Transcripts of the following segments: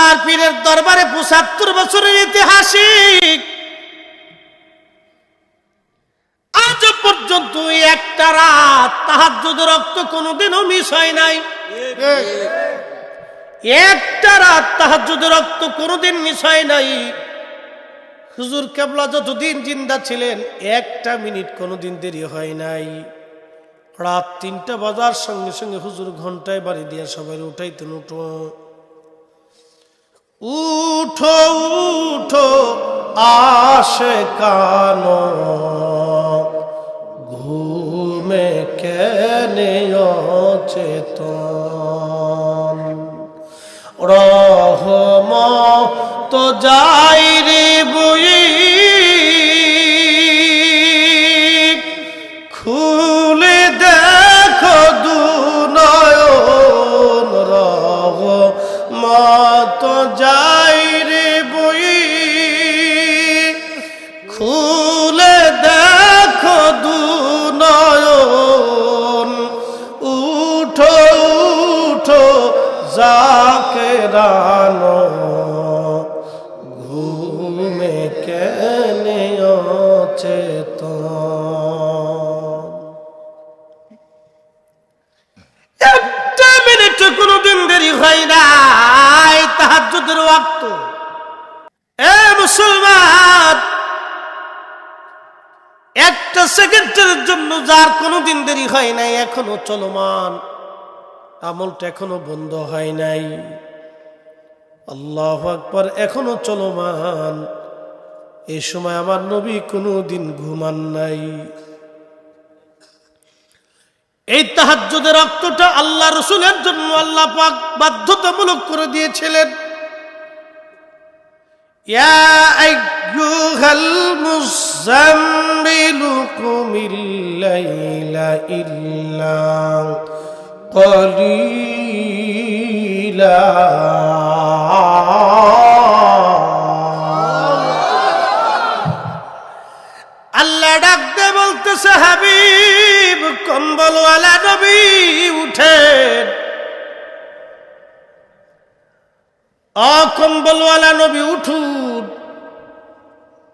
আর পীরের দরবারে ৭৫ বছরের ঐতিহাসিক আজ পর্যন্ত একটা রাত তাহাজ্জুদের রক্ত কোনোদিনও মিস হয় নাই। একটা রাত তাহাজ্জুদের রক্ত কোনোদিন মিস হয় নাই। হুজুর কেবলা যতদিন জিন্দা ছিলেন একটা মিনিট কোনোদিন দেরি হয় নাই। রাত ৩টা বাজার সঙ্গে সঙ্গে হুজুর ঘন্টায় বাড়ি দিয়ে সবাই উঠাইতেন, উঠো উঠো উঠো আশিকানো ঘুমে কেনে অচেতন, রহমত যাই রে বই খুলে দেখো দুনয়ন, রহমত যাই রে বই খুলে দেখো দুনয়ন, উঠো উঠো জাকেরানো ঘুমে কেনে অচেতন। একটা মিনিট কোনোদিন দেরি হয় নাই তাহাজ্জুদের ওয়াক্ত। এ মুসলমান, একটা সেকেন্ডের জন্য যার কোনোদিন দেরি হয় নাই এখনো চলমান, আমলটা এখনো বন্ধ হয় নাই। আল্লাহু আকবার, এখনো চলমান। এই সময় আমার নবী কোনোদিন ঘুমান নাই। এই তাহাজ্জুদের রক্তটা আল্লাহ রাসূলের জন্য আল্লাহ পাক বাধ্যতামূলক করে দিয়েছিলেন। ইয়া আইয়ুহাল মুযাম্মিলু কুমিল লাইলা ইল্লা কলিলা, আল্লাহ ডাক দে বলতেছে, হাবিব কম্বলওয়ালা নবী উঠেন, কম্বলওয়ালা নবী উঠুন।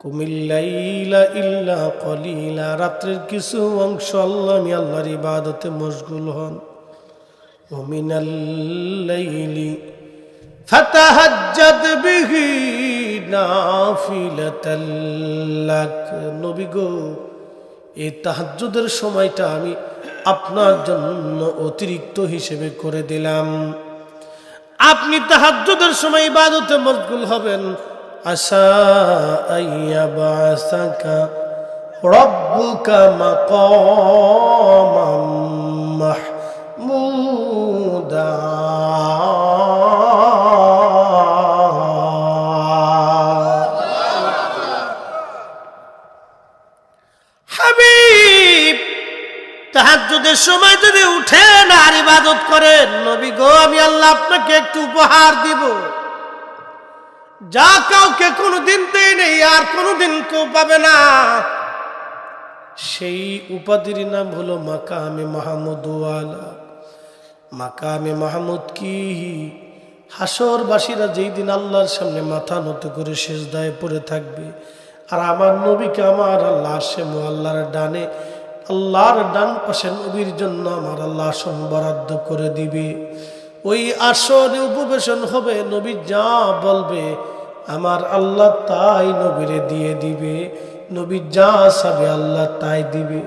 কুমিল লাইলা ইল্লা কলিলা, রাত্রের কিছু অংশ আল্লাহ আমি আল্লাহর ইবাদতে মশগুল হন। ওয়া মিনাল লাইলি ফাতাহাজ্জাদ বিহি নাফিলাতাল লাক, নবী গো এই তাহাজ্জুদের সময়টা আমি আপনার জন্য অতিরিক্ত হিসেবে করে দিলাম। আপনি তাহাজ্জুদের সময় ইবাদতে মশগুল হবেন। আসা আইয়াবাসাকা রাব্বুকা মাকামাম মাহমুদা, হাবিব তাহাজ্জুদের সময় যদি উঠেন আর ইবাদত করেন, নবী গো আমি আল্লাহ আপনাকে একটু উপহার দিব, যা কাউকে কোনোদিন দেই নেই আর কোনোদিন কেউ পাবে না। সেই উপাধির নাম হলো মাকামে মাহমুদ ওয়ালা। মাকামে মাহমুদ কি? হাসরবাসীরা যেই দিন আল্লাহর সামনে মাথা নত করে সিজদায় পড়ে থাকবে, আর আমার নবীকে আমার আল্লাহ আসে আল্লাহর ডানে, আল্লাহর ডান পাশে নবীর জন্য আমার আল্লাহ আসন বরাদ্দ করে দিবে। ওই আসনে উপবেশন হবে, নবী যা বলবে আমার আল্লাহ তাই নবীরে দিয়ে দিবে। নবী যা চাবে আল্লাহ তাই দিবে।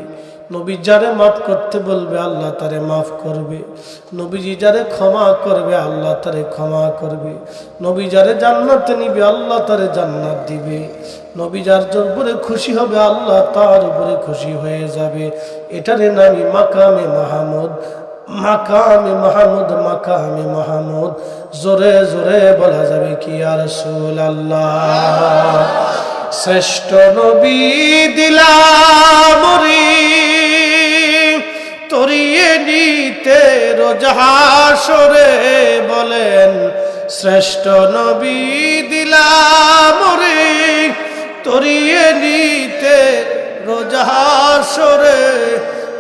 নবী যারে মাফ করতে বলবে আল্লাহ তারে মাফ করবে। নবীজি যারে ক্ষমা করবে আল্লাহ তারে ক্ষমা করবে। নবী যারে জান্নাতে নিবে আল্লাহ তারে জান্নাত দিবে। নবী যার উপরে খুশি হবে আল্লাহ তার উপরে খুশি হয়ে যাবে। এটারে নামই মাকামে মাহমুদ। মাকামে মাহমুদ, মাকামে মাহমুদ। জোরে জোরে বলা যাবে কি ইয়া রাসূলুল্লাহ। শ্রেষ্ঠ নবী দিলাম তরিয়ে নিতে রোজ হাসরে, বলেন শ্রেষ্ঠ নবী দিলাম তরিয়ে নিতে রোজ হাসরে,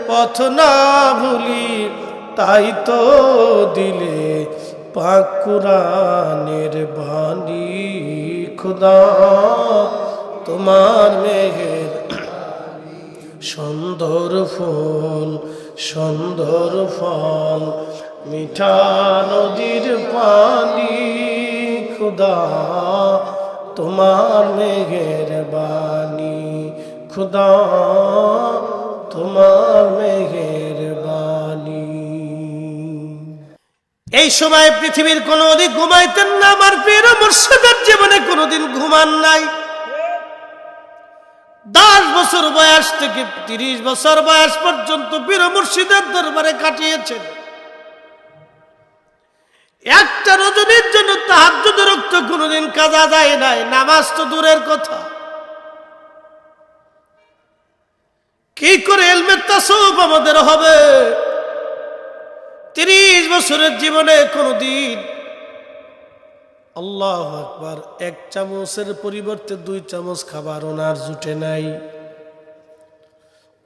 পথ না ভুলি তাই তো দিলে পাক কুরআনের খুদা তোমার মেঘের সুন্দর ফুল সুন্দর ফল মিঠা নদীর পানি খুদা তোমার মেঘের বাণী খুদা তোমার মেঘের বাণী। এই সময় পৃথিবীর কোন অধিক ঘুমাইতেন না, আমার পীর মুর্শিদের জীবনে কোনদিন ঘুমান নাই। 10 বছর বয়স থেকে 30 বছর বয়স পর্যন্ত পীর মুর্শিদের দরবারে কাটিয়েছেন। একটা রজনীর জন্য তাহাজ্জুদের রক্ত কোনদিন কাজা যায় নাই, নামাজ তো দূরের কথা। কি করে ইলমে তাসাউফ আমাদের হবে? 30 বছরের জীবনে কোনদিন আল্লাহু আকবার 1 চামচের পরিবর্তে 2 চামচ খাবার ওনার জুটে নাই।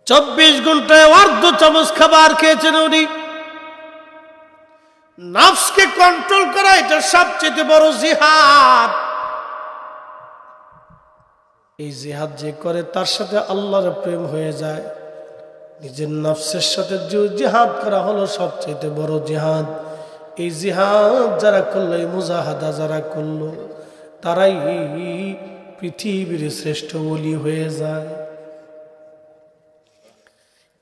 24 ঘন্টায় অর্ধ চামচ খাবার খেয়েছেন উনি। নফসকে কন্ট্রোল করা এটা সবচেয়ে বড় জিহাদ। এই জিহাদ যে করে তার সাথে আল্লাহর প্রেম হয়ে যায়। নিজের নফসের সাথে যে জিহাদ করা হলো সবচেয়ে বড় জিহাদ। এই জিহাদ যারা করলো, এই মুজাহাদা যারা করলো, তারাই পৃথিবীর শ্রেষ্ঠ ওলি হয়ে যায়।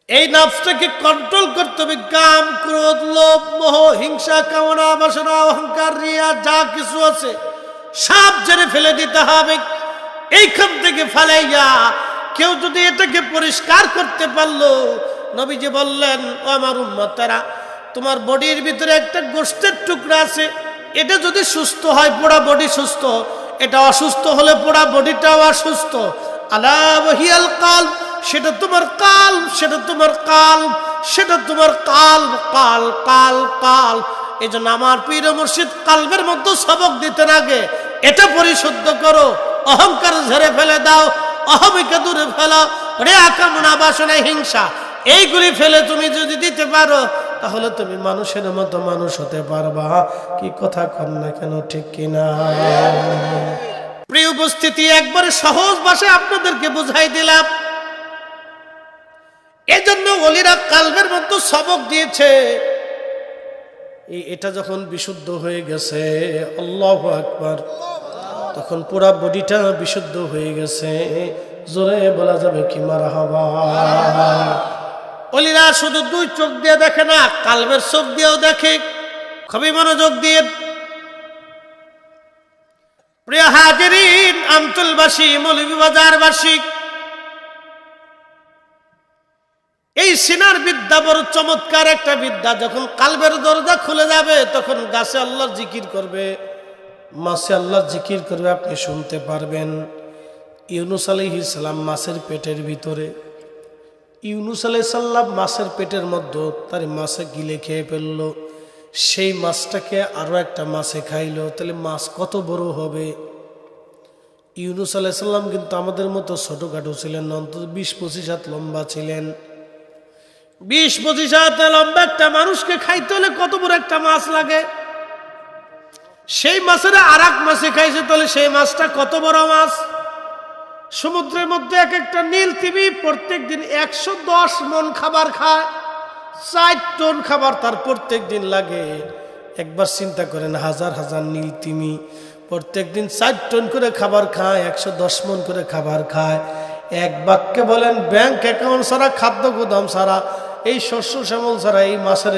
এই নফসটাকে কন্ট্রোল করতে হবে। কাম, ক্রোধ, লোভ, মোহ, হিংসা, কামনা, বাসনা, অহংকার, রিয়া যা কিছু আছে সব জেনে ফেলে দিতে হবে। এইখান থেকে ফালাইয়া কেউ যদি এটাকে পরিষ্কার করতে পারলো, নবীজি বললেন, ও আমার উম্মতেরা, তোমার বডির ভিতরে একটা গোশতের টুকরা আছে, এটা যদি সুস্থ হয় পুরা বডি সুস্থ, এটা অসুস্থ হলে পুরা বডিটাও অসুস্থ। আলা ওয়াহিয়াল কালব, সেটা তোমার কালব, সেটা তোমার কালব, সেটা তোমার কালব, কাল কাল কাল। এই জন্য আমার পীর মুর্শিদ কালবের মধ্যে সবক দিতেন আগে, এটা পরিশুদ্ধ করো, অহংকার ঝেড়ে ফেলে দাও, অহমিকা দূরে ফেলো, রিয়া, কামনা, বাসনা, হিংসা এইগুলি ফেলে তুমি যদি দিতে পারো, তাহলে তুমি মানুষের মতো মানুষ হতে পারবা। কি কথা কন না কেন, ঠিক কিনা? প্রিয় উপস্থিতি, একবারে সহজ ভাষায় আপনাদেরকে বুঝাই দিলাম। এজন্য ওলিরা কালবের মধ্যে সবক দিয়েছে। এটা যখন বিশুদ্ধ হয়ে গেছে, আল্লাহু আকবার, তখন পুরা বডিটা বিশুদ্ধ হয়ে গেছে। জোরে বলা যাবে কি মারহাবা। ওলিরা শুধু 2 চোখ দিয়ে দেখে না, কালবের চোখ দিয়েও দেখে। খুবই মনোযোগ দিয়ে। প্রিয় হাজিরিন, আমতুলবাসী, মৌলভীবাজারবাসী, এই সিনার বিদ্যা বড় চমৎকার একটা বিদ্যা। যখন কালবের দরজা খুলে যাবে, তখন গাছে আল্লাহর জিকির করবে, মাছে আল্লাহর জিকির করবে, আপনি শুনতে পারবেন। ইউনুস আলাইহিস সালাম মাছের পেটের ভিতরে, ইউনুস আলাইহিস সালাম মাছের পেটের মধ্যে তার মাছে গিলে খেয়ে ফেললো। সেই মাছটাকে আরো একটা মাছে খাইলো, তাহলে মাছ কত বড় হবে? ইউনুস আলাইহিস সালাম কিন্তু আমাদের মতো ছোটখাটো ছিলেন না, অন্তত 20-25 হাত লম্বা ছিলেন। 20-25 হাত লম্বা একটা মানুষকে খাইতে হলে কত বড় একটা মাছ লাগে? সেই মাছের আর এক মাছে খাইছে, তাহলে সেই মাছটা কত বড় মাছ? সমুদ্রের মধ্যে এক একটা নীল তিমি প্রত্যেক দিন 110 মণ খাবার খায়, 4 টন খাবার তার প্রত্যেক দিন লাগে। একবার চিন্তা করেন, হাজার হাজার নীল তিমি প্রত্যেক দিন 4 টন করে খাবার খায়, 110 মণ করে খাবার খায়। এক বাক্যে বলেন, ব্যাংক অ্যাকাউন্ট ছাড়া, খাদ্য গোদাম ছাড়া, এই শস্য শ্যামল ছাড়া এই মাছের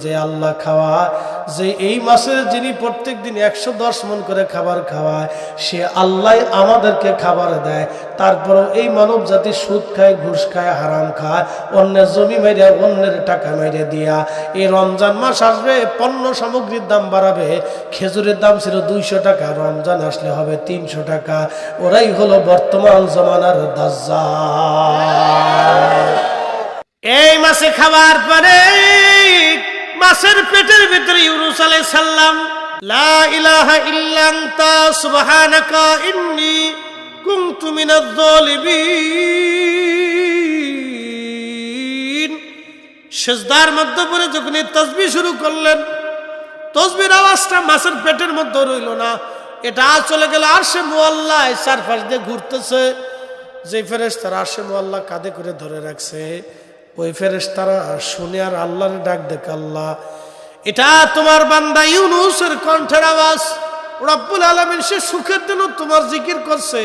যে আল্লাহ খাওয়ায়, যে এই মাছের যিনি প্রত্যেক দিন 110 মণ করে খাবার খাওয়ায়, সে আল্লাহ আমাদেরকে খাবার দেয়। তারপরেও এই মানব জাতি সুদ খায়, ঘুষ খায়, হারাম খায়, অন্যের জমি মেরে, অন্যের টাকা মেরে দিয়া। এই রমজান মাস আসবে, পণ্য সামগ্রীর দাম বাড়াবে। খেজুরের দাম ছিল 200 টাকা, রমজান আসলে হবে 300 টাকা। ওরাই হলো বর্তমান জমানার দাজ্জাল। এই মাছে খাবার পরে মাছের পেটের ভিতরে ইউনুস আলাইহিস সালাম, লা ইলাহা ইল্লা আনতা সুবহানাকা ইন্নী কুনতু মিনাজ জালিমিন, সিজদার মধ্যে পড়ে যখন তাসবিহ শুরু করলেন, তাসবিহর আওয়াজটা মাছের পেটের মধ্যে রইল না, এটা চলে গেল আরশে মুআল্লায়, চারপাশ দিয়ে ঘুরতেছে। যে ফেরেশতারা আরশে মুআল্লা কাঁধে করে ধরে রাখছে, ওই ফেরেশতারা শুনে আর আল্লাহর ডাক দেখে, আল্লাহ এটা তোমার বান্দা ইউনূসের কণ্ঠের আওয়াজ। রব্বুল আলামিন সে সুখের জন্য তোমার জিকির করছে,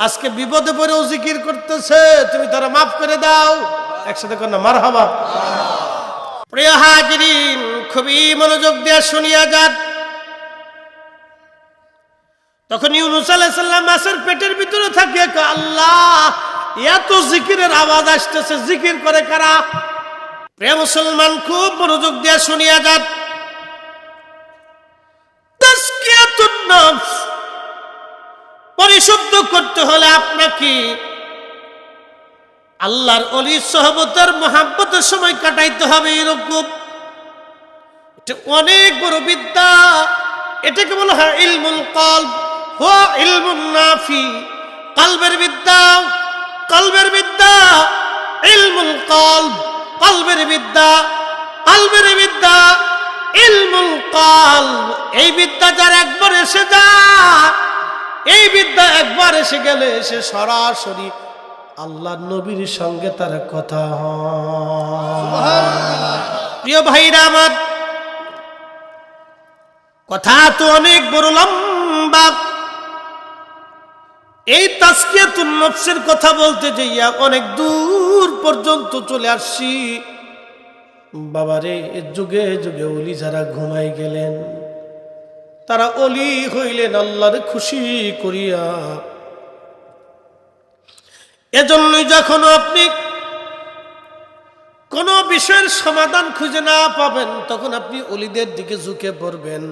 আজকে বিপদে পড়েও জিকির করতেছে, তুমি তারা মাফ করে দাও। একসাথে কর না মারহাবা। প্রিয় হাজিরিন, খুবই মনোযোগ দিয়ে শুনিয়া যান। তখন ইউনূস আলাইহিস সালাম মাছের পেটের ভিতরে থাকে, আল্লাহ এত জিকিরের আওয়াজ আসতেছে, জিকির করে কারা? প্রিয় মুসলমান, খুব মনোযোগ দিয়ে শুনিয়া যান। তাজকিয়াতুন নফস পরিশুদ্ধ করতে হলে আপনাকে আল্লাহর ওলির সোহবতের মহাব্বতের সময় কাটাইতে হবে। এরকম এটা অনেক বড় বিদ্যা, এটাকে বলা হয় ইলমুল কলব ওয়া ইলমুন নাফি। কলবের বিদ্যা, কলবের বিদ্যা, ইলমুল কলব, কলবের বিদ্যা, কলবের বিদ্যা, ইলমুল কলব। এই বিদ্যা যার একবার এসে যায়, এই বিদ্যা একবার এসে গেলে সে সরাসরি আল্লাহ নবীর সঙ্গে তার কথা হয়। প্রিয় ভাইরা আমার, কথা তো অনেক বড় লম্বা। এই তাজকিয়াতুন নফসের কথা বলতে যাইয়া অনেক দূর পর্যন্ত চলে আসছি। বাবারে, যুগে যুগে ওলি যারা ঘুমাই গেলেন, তারা ওলি হইলেন আল্লাহর খুশি করিয়া। এজন্যই যখন আপনি কোন বিষয়ের সমাধান খুঁজে না পাবেন, তখন আপনি ওলিদের দিকে ঝুঁকে পড়বেন।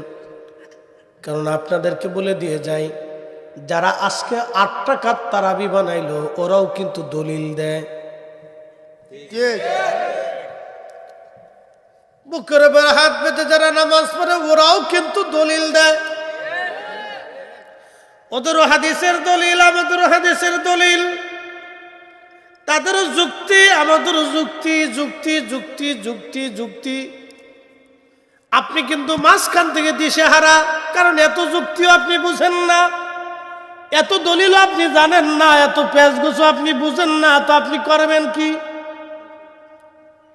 কারণ আপনাদেরকে বলে দিয়ে যাই, যারা আজকে 8 টাকার তারাবি বানাইলো, ওরাও কিন্তু দলিল দেয়। বুকের উপর হাত পেতে যারা নামাজ পড়ে, ওরাও কিন্তু দলিল দেয়। ওদেরও হাদিসের দলিল, আমাদেরও হাদিসের দলিল। তাদেরও যুক্তি, আমাদেরও যুক্তি, যুক্তি যুক্তি যুক্তি যুক্তি। আপনি কিন্তু মাঝখান থেকে দিশেহারা, কারণ এত যুক্তিও আপনি বুঝেন না, এত দলিলও আপনি জানেন না, এত পেঁচগুছো আপনি বুঝেন না, তো আপনি করবেন কি?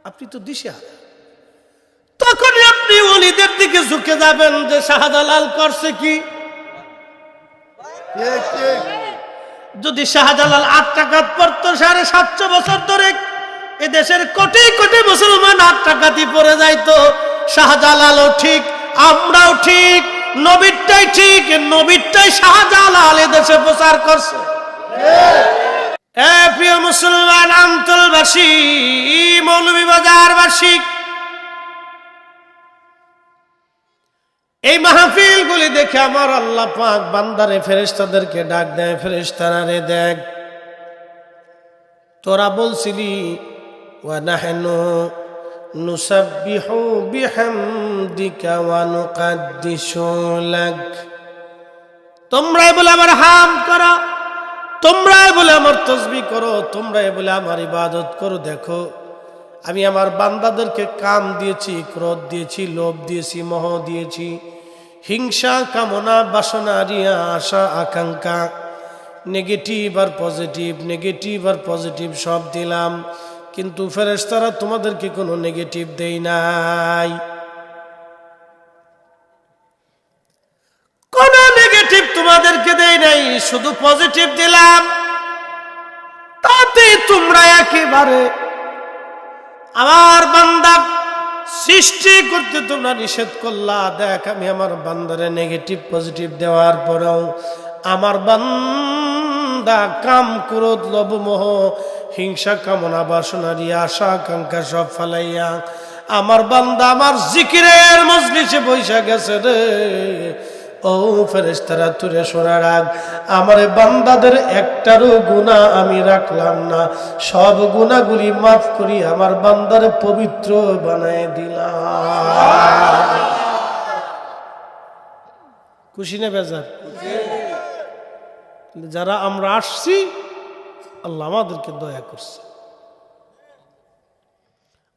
আপনি তো দিশেহারা। তখনই আপনি ওলিদের দিকে ঝুঁকে যাবেন যে শাহজালাল করছে কি। যদি শাহজালাল 8 টাকাত পড়তো 750 বছর ধরে, এ দেশের কোটি কোটি মুসলমান 8 টাকাতি পড়ে যাইতো। শাহজালালও ঠিক, আমরাও ঠিক, নবীরটাই ঠিক, নবীরটাই শাহজালাল এ দেশে প্রচার করছে। প্রিয় মুসলমান, আমতলবাসী, মৌলভীবাজারবাসী, এই মাহফিলগুলি দেখে আমার আল্লাহ পাক বান্দারে ফেরেশতাদেরকে ডাক দেয়, ফেরেশতারা রে দেখ, তোরা বলছিলি ওয়া নাহনু নুসাব্বিহু বিহামদিকা ওয়া নুকাদ্দিসু লাক, তোমরাই বলে আমার হাম করো, তোমরাই বলে আমার তাসবিহ করো, তোমরাই বলে আমার ইবাদত করো। দেখো, আমি আমার বান্দাদেরকে কাম দিয়েছি, ক্রোধ দিয়েছি, লোভ দিয়েছি, মোহ দিয়েছি, হিংসা, কামনা, বাসনা, রিয়া, আশা, আকাঙ্ক্ষা, নেগেটিভ আর পজিটিভ, নেগেটিভ আর পজিটিভ সব দিলাম। কিন্তু ফেরেশতারা তোমাদেরকে কোনো নেগেটিভ দেই নাই, কোন নেগেটিভ তোমাদেরকে দেই নাই, শুধু পজিটিভ দিলাম। তাতে তোমরা একেবারে আমার বান্দা সৃষ্টি করতে তোমরা নিষেধ করলা। দেখ, আমি আমার বান্দারে নেগেটিভ পজিটিভ দেওয়ার পরেও আমার বান্দা কাম, ক্রোধ, লোভ, মোহ, হিংসা, কামনা, বাসনা, রিয়া, আশা, আকাঙ্ক্ষা সব ফালাইয়া আমার বান্দা আমার জিকিরের মজলিসে বৈশা গেছে রে। ও ফেরেশতারা, তুরে শোনা রাখ, আমার বান্দাদের একটারও গুনাহ আমি রাখলাম না, সব গুনাহগুলি মাফ করি আমার বান্দারে পবিত্র বানায় দিলাম। খুশি না বেজার? যারা আমরা আসছি, আল্লাহ আমাদেরকে দয়া করছে।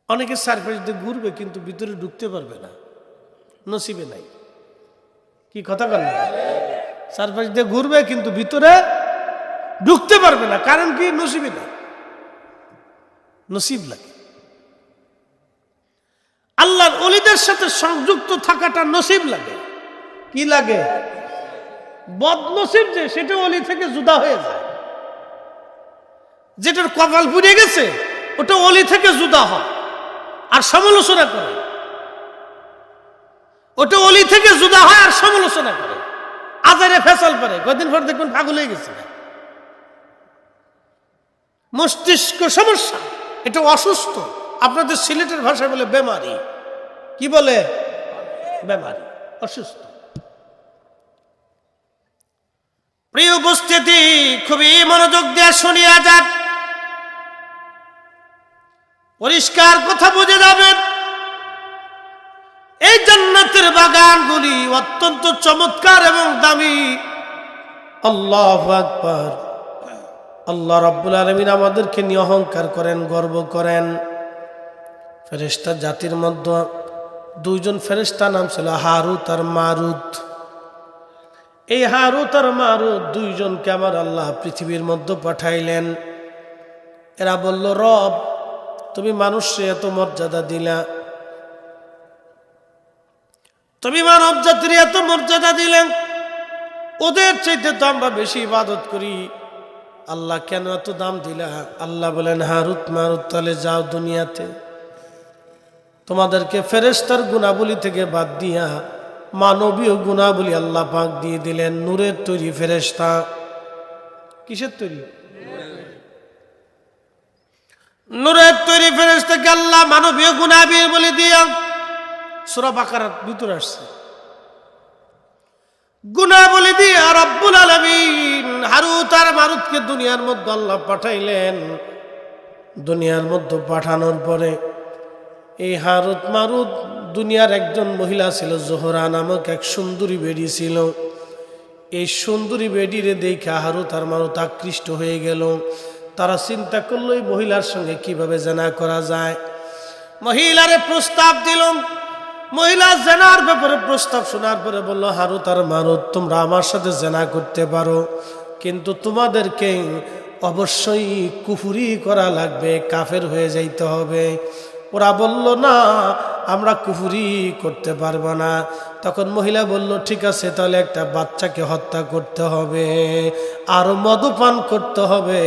অনেকে সারপ্রাইজ দিয়ে ঘুরবে, কিন্তু ভিতরে ঢুকতে পারবে না, নসিবে নাই। কি কথা বল? চারপাশ দিয়ে ঘুরবে কিন্তু ভিতরে ঢুকতে পারবে না। কারণ কি? নসিবে না, নসিব লাগে। আল্লাহর ওলিদের সাথে সংযুক্ত থাকাটা নসিব লাগে। কি লাগে? বদনসিব যে সেটা ওলি থেকে জুদা হয়ে যায়। যেটার কপাল পুড়ে গেছে ওটা ওলি থেকে জুদা হয় আর সমালোচনা করে। ওটা ওলি থেকে জুদা হয় আর সমালোচনা করে, আজারে ফেসাল পারে। কয়দিন পর দেখবেন পাগল হয়ে গেছে। মস্তিষ্ক সমস্যা, এটা অসুস্থ। আপনাদের সিলেটের ভাষায় বলে বেমারি। কি বলে? বেমারি, অসুস্থ। প্রিয় উপস্থিতি, খুবই মনোযোগ দিয়ে শুনিয়া যান, পরিষ্কার কথা বুঝে যাবেন। এই জান্নাতের বাগানগুলি অত্যন্ত চমৎকার এবং দামি। আল্লাহু আকবার। আল্লাহ রাব্বুল আলামিন আমাদেরকে নিয়ে অহংকার করেন, গর্ব করেন। ফেরেশতা জাতির মধ্যে দুইজন ফেরেশতা নাম ছিল হারুত আর মারুত। এই হারুত আর মারুত দুইজনকে আমার আল্লাহ পৃথিবীর মধ্যে পাঠাইলেন। এরা বলল, রব তুমি মানুষকে এত মর্যাদা দিলা, তুমি মানব জাতির এত মর্যাদা দিলেন, ওদের চাইতে তো আমরা বেশি ইবাদত করি, আল্লাহ কেন এত দাম দিলা? আল্লাহ বলেন, হারুত মারুত তাহলে যাও দুনিয়াতে, তোমাদেরকে ফেরেশতার গুণাবলী থেকে বাদ দিয়া মানবীয় গুণাবলী আল্লাহ পাক দিয়ে দিলেন। নূরের তৈরি ফেরেশতা। কিসের তৈরি? নূরের তৈরি ফেরেশতাকে আল্লাহ মানবীয় গুণাবলী বলে দিয়া সূরা বাকারার ভিতরে আসছে। গুণাবলী দিয়া রব্বুল আলামিন হারুত আর মারুতকে দুনিয়ার মধ্যে আল্লাহ পাঠাইলেন। দুনিয়ার মধ্যে পাঠানোর পরে এই হারুত মারুত, দুনিয়ার একজন মহিলা ছিল জোহরা নামক এক সুন্দরী বেডি ছিল। এই সুন্দরী বেডিরে দেখে হারুত আর মারুত আকৃষ্ট হয়ে গেল। তারা চিন্তা করলো এই মহিলার সঙ্গে কিভাবে জেনা করা যায়। মহিলারে প্রস্তাব দিল। মহিলা জেনার ব্যাপারে প্রস্তাব শোনার পরে বলল, হারুত আর মারুত তোমরা আমার সাথে জেনা করতে পারো, কিন্তু তোমাদেরকে অবশ্যই কুফরি করা লাগবে, কাফের হয়ে যাইতে হবে। ওরা বলল, না আমরা কুফরি করতে পারবো না। তখন মহিলা বলল, ঠিক আছে তাহলে একটা বাচ্চাকে হত্যা করতে হবে আর মদপান করতে হবে,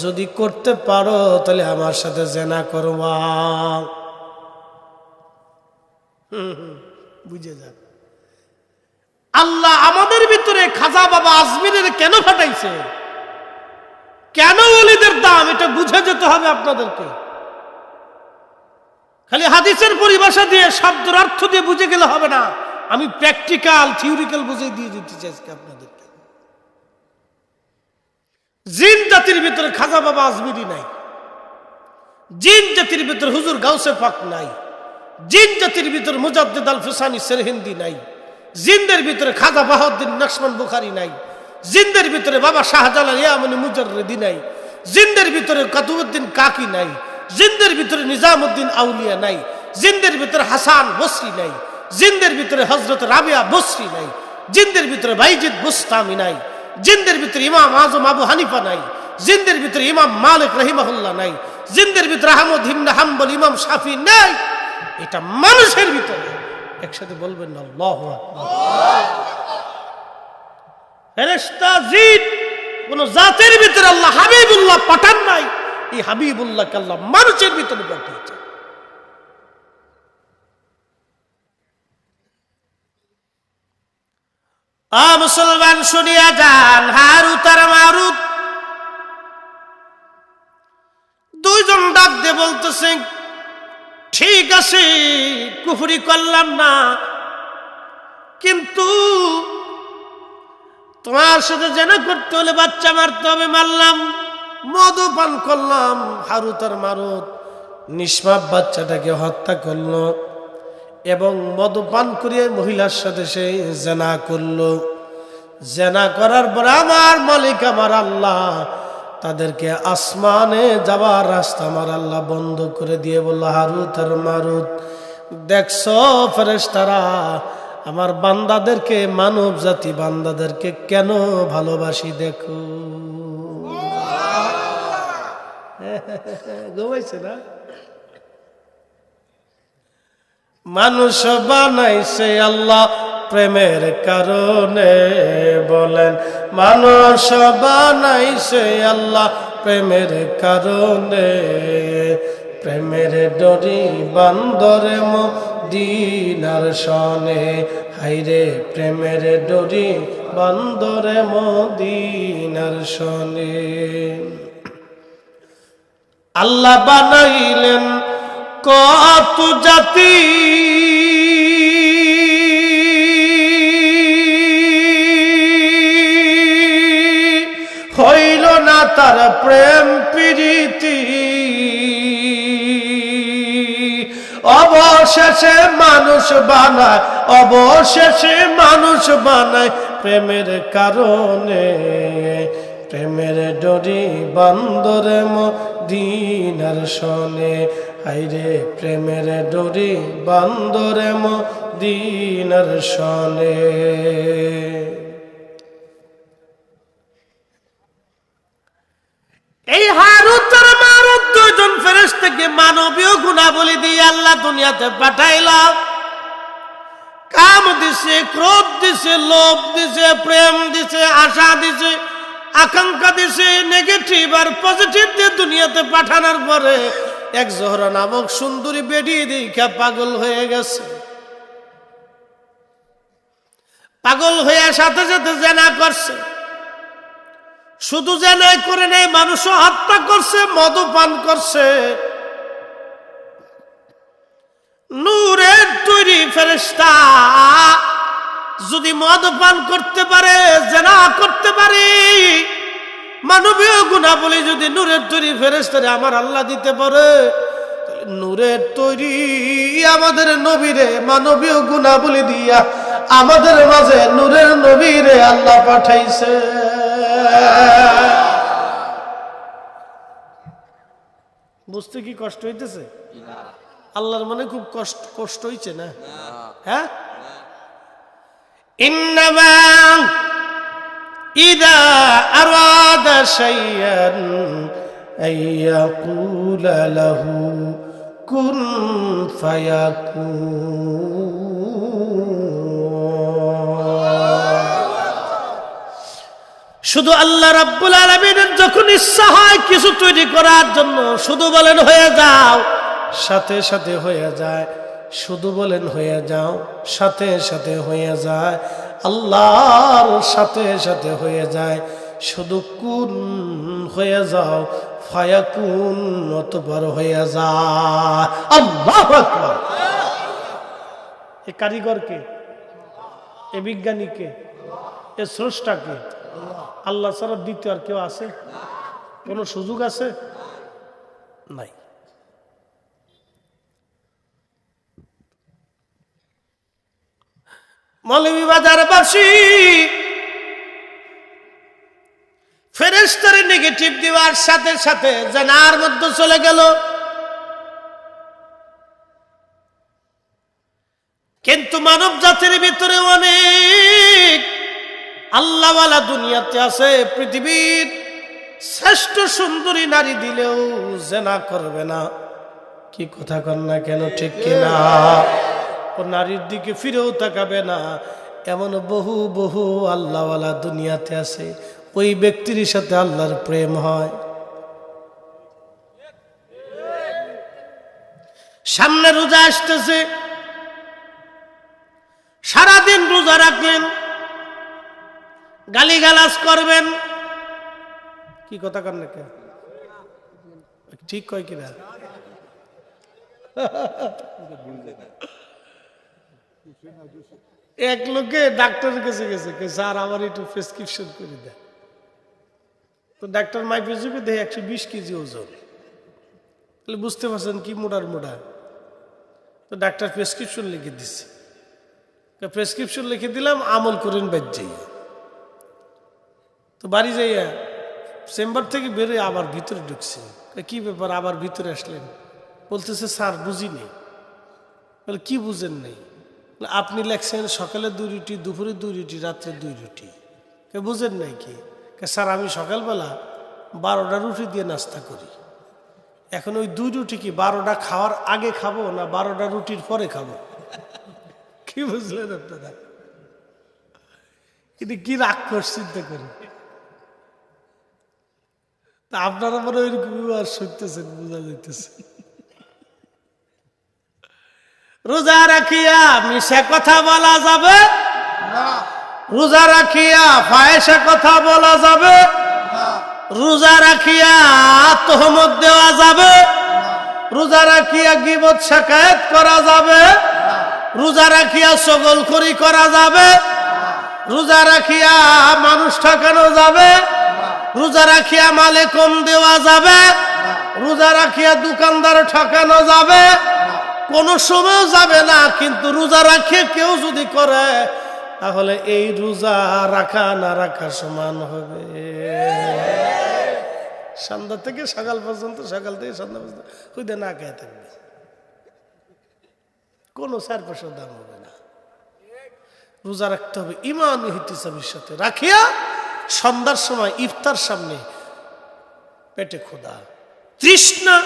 যদি করতে পারো তাহলে আমার সাথে জেনা করবা। বুঝে যান, আল্লাহ আমাদের ভিতরে খাজা বাবা আজমিরের কেন ফাটাইছে, কেন ওলিদের দাম, এটা বুঝে যেতে হবে আপনাদেরকে। খালি হাদিসের পরিভাষা দিয়ে শব্দের অর্থ দিয়ে বুঝে গেলে হবে না। আমি প্র্যাকটিক্যাল থিওরিক্যাল বুঝে দিয়ে দিতে চাইছি আপনাদেরকে। জিন জাতির ভিতরে খাজা বাবা আজমিরি নাই, জিন জাতির ভিতরে হুজুর গাউসে পাক নাই, জিন জাতির ভিতরে মুজাদ্দিদ আল ফিসানি সেরহিন্দি নাই, জিনদের ভিতরে খাজা বাহাউদ্দিন নকশবন বুখারী নাই, জিনদের ভিতরে বাবা শাহজালাল ইয়ামানি মুজাররিদি নাই, জিনদের ভিতরে কাতুবউদ্দিন কাকি নাই, জিনদের ভিতরে নিজামউদ্দিন আউলিয়া নাই, জিনদের ভিতরে হাসান বসরি নাই, জিনদের ভিতরে হযরত রাবিয়া বসরি নাই, জিনদের ভিতরে বাইজিদ বুস্তামি নাই, জিনদের ভিতরে ইমাম আজম আবু হানিফা নাই, জিনদের ভিতরে ইমাম মালিক রাহিমাহুল্লাহ নাই, জিনদের ভিতরে আহমদ ইবনে হাম্বল ইমাম শাফি নাই। এটা মানুষের ভিতরে। একসাথে বলবেন না আল্লাহু আকবার। ফেরেশতা জিন কোন জাতের ভিতরে আল্লাহ হাবিবুল্লাহ পাঠান নাই, এই হাবিবুল্লাহকে আল্লাহ মানুষের ভিতরে পাঠিয়েছে। মুসলমান শুনিয়া যান, হারুত আর মারুত দুইজন ডাক দিয়ে বলতেছে, ঠিক আছে কুফরি করলাম না, কিন্তু তোমার সাথে জেনা করতে হলে বাচ্চা মারতে হবে, মারলাম। মধু পান করলাম, হারুত আর মারুত নিষ্পাপ বাচ্চাটাকে হত্যা করলো এবং মধু পান করিয়ে মহিলার সাথে সে জেনা করলো। জেনা করার পর আমার মালিক আমার আল্লাহ তাদেরকে আসমানে যাওয়ার রাস্তা আমার আল্লাহ বন্ধ করে দিয়ে বলল, হারুত আর মারুত দেখছো ফেরেশতারা আমার বান্দাদেরকে, মানব জাতি বান্দাদেরকে কেন ভালোবাসি দেখো। ঘুমাইছে না? মানুষ বানাইছে আল্লাহ প্রেমের কারণে, বলেন মানুষ বানাইছে আল্লাহ প্রেমের কারণে। প্রেমের ডরি বান্দরে মদিনার সনে, হাইরে প্রেমের ডরি বান্দরে মদিনার সনে। আল্লাহ বানাইলেন কত জাতি, হইল না তার প্রেম প্রীতি, অবশেষে মানুষ বানায়, অবশেষে মানুষ বানায় প্রেমের কারণে। প্রেমের ডরি বান্দরে মদিনার সনে, হাইরে প্রেমের ডরি বান্দরে মদিনার সনে। এই হারুত আর মারুত দুইজন ফেরেশতাকে মানবীয় গুণাবলী দিয়ে আল্লাহ দুনিয়াতে পাঠাইলাম। কাম দিছে, ক্রোধ দিছে, লোভ দিছে, প্রেম দিছে, আশা দিছে, আকাঙ্ক্ষা দিছে, নেগেটিভ আর পজিটিভ দিয়ে দুনিয়াতে পাঠানোর পরে এক জোহরা নামক সুন্দরী বেডি দেখা পাগল হয়ে গেছে। পাগল হয়ে সাথে সাথে জেনা করছে। শুধু জেনাই করে নেই, মানুষও হত্যা করছে, মদপান করছে। নূরের তৈরি ফেরেশতা যদি মদপান করতে পারে, জেনা করতে পারে, মানবীয় গুণাবলী যদি নূরের তৈরি ফেরেশতারে আমার আল্লাহ দিতে পারে, তাহলে নূরের তৈরি আমাদের নবীরে মানবীয় গুণাবলী দিয়া আমাদের মাঝে নূরের নবীরে আল্লাহ পাঠাইছে। বুঝতে কি কষ্ট হইতেছে? আল্লাহর মনে খুব কষ্ট হইছে না? হ্যাঁ, ইন্নামা ইযা আরাদা শাইআন আইয়াকুলা লাহু কুন ফায়াকুন। শুধু আল্লাহ রাব্বুল আলামিনের যখন ইচ্ছা হয় কিছু তৈরি করার জন্য, শুধু বলেন হয়ে যাও, সাথে সাথে হয়ে যায়। শুধু বলেন হয়ে যাও, সাথে সাথে হয়ে যায়। আল্লাহর সাথে সাথে হয়ে যায়। শুধু কুন হয়ে যাও, ফায়াকুন অতঃপর হয়ে যায়। আল্লাহু আকবার। এ কারিগরকে, এ বিজ্ঞানীকে, এ স্রষ্টাকে, আল্লাহ ছাড়া দ্বিতীয় আর কেউ আছে? কোন সুযোগ আছে? নাই। মৌলভীবাজারবাসী ফেরেশতারে নেগেটিভ দেওয়ার সাথে সাথে জানার মধ্যে চলে গেল। কিন্তু মানব জাতির ভিতরে অনেক আল্লাহওয়ালা দুনিয়াতে আছে। পৃথিবীর শ্রেষ্ঠ সুন্দরী নারী দিলেও জেনা করবে না। কি কথা কন না কেন? ঠিক কিনা? ও নারীর দিকে ফিরেও তাকাবে না। এমন বহু বহু আল্লাহওয়ালা দুনিয়াতে আছে, ওই ব্যক্তির সাথে আল্লাহর প্রেম হয়। সামনে রোজা আসতেছে, সারাদিন রোজা রাখলেন, গালিগালাজ করবেন। কি কথা কন না কেন? ঠিক কয় কিনা? এক লোকে ডাক্তারের কাছে গেছে, স্যার আমার একটু প্রেসক্রিপশন করে দেয়। তো ডাক্তার মাইপে যুগে দেখে 120 কেজি ওজন। তাহলে বুঝতে পারছেন কি মোটার মোটা। তো ডাক্তার প্রেসক্রিপশন লিখে দিচ্ছে। প্রেসক্রিপশন লিখে দিলাম, আমল করেন বাদ যাই। তো বাড়ি যাইয়া চেম্বার থেকে বেরোয় আবার ভিতরে ঢুকছে। কি ব্যাপার, আবার ভিতরে আসলেন? বলতেছে স্যার বুঝিনি। বলে কি বুঝেন নাই? আপনি লেখছেন সকালে 2 রুটি, দুপুরে 2 রুটি, রাত্রে 2 রুটি। কে বুঝেন নাই কি? স্যার আমি সকালবেলা 12টা রুটি দিয়ে নাস্তা করি। এখন ওই 2 রুটি কি 12টা খাওয়ার আগে খাবো না 12টা রুটির পরে খাবো? কি বুঝলেন আপনারা? কিন্তু কি রাগ করে চিন্তা করি। তা আপনারা মনে ওইরকম আর শুনতেছেন, বোঝা যাইতেছে। রোজা রাখিয়া মিশা কথা বলা যাবে না, রোজা রাখিয়া ফায়েশা কথা বলা যাবে না, রোজা রাখিয়া তোহমত দেওয়া যাবে না, রোজা রাখিয়া গীবত শিকায়ত করা যাবে না, রোজা রাখিয়া চগলখড়ি করা যাবে না, রোজা রাখিয়া মানুষ ঠকানো যাবে না, রোজা রাখিয়া মালে কম দেওয়া যাবে না, রোজা রাখিয়া দোকানদার ঠকানো যাবে না, কোন সময় যাবে না। কিন্তু রোজা রাখে কেউ যদি করে তাহলে এই রোজা রাখা না রাখা সমান হবে। সন্ধ্যা থেকে সকাল পর্যন্ত, সকাল থেকে সন্ধ্যা পর্যন্ত খুদে না খেয়ে থাকবে, কোনো 4 পয়সার দাম হবে না। রোজা রাখতে হবে ঈমান ইহতিসাবের সাথে, রাখিয়া সন্ধ্যার সময় ইফতার সামনে পেটে ক্ষুধা, তৃষ্ণা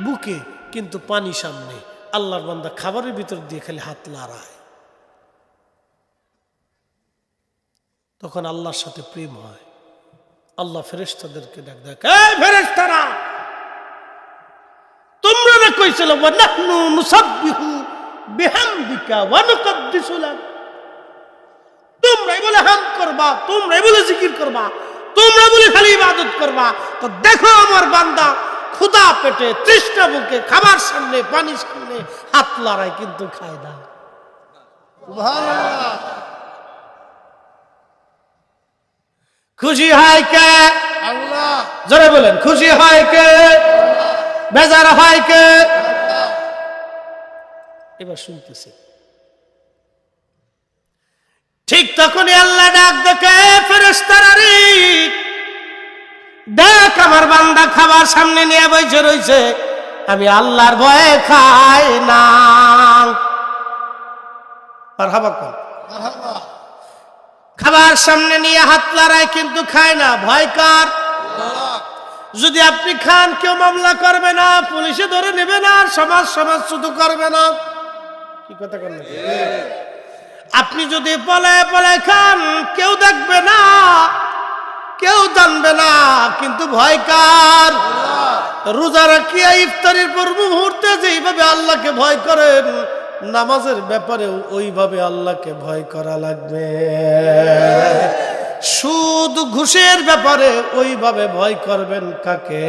বুকে, কিন্তু পানি সামনে। আল্লাহর বান্দা খাবারের ভিতর দিয়ে খালি হাত লড়ায়, তখন আল্লাহর সাথে প্রেম হয়। আল্লাহ ফেরেশতাদেরকে ডাক দেয়, এই ফেরেশতারা, তোমরা না কইছিল ওয়া নাহনু নুসাব্বিহু বিহামদিকা ওয়া নুকদ্দিসু লাক, তোমরাই বলে হামদ করবা, তোমরাই বলে জিকির করবা, তোমরা বলে খালি ইবাদত করবা। তো দেখো আমার বান্দা ক্ষুধা পেটে, তৃষ্ণা বুকে, খাবার সামনে, পানি সামনে হাত লড়ায়, কিন্তু খায় না। সুবহানাল্লাহ। খুশি হয় কে? আল্লাহ। জোরে বলেন, খুশি হয় কে? বেজার হয় কে? এবার শুনতেছি। ঠিক তখনই আল্লাহ ডাক দেখে, ফেরেশতারা রে, দেখ আমার বান্দা খাবার সামনে নিয়ে বসে রয়েছে, আমি আল্লাহর ভয়ে খাই না। মারহাবা কোন? খাবার সামনে নিয়ে হাত লড়ায় কিন্তু খায় না, ভয় কার? যদি আপনি খান কেউ মামলা করবে না, পুলিশে ধরে নেবে না, সমাজ শুধু করবে না। কি কথা কন? আপনি যদি পলে পলে খান কেউ দেখবে না, কেউ জানবে না, কিন্তু ভয় কার? রোজা রাখিয়া ইফতারের পূর্ব মুহূর্তে যেইভাবে আল্লাহকে ভয় করেন, নামাজের ব্যাপারেও ওইভাবে আল্লাহকে ভয় করা লাগবে। সুদ ঘুষের ব্যাপারে ওইভাবে ভয় করবেন কাকে?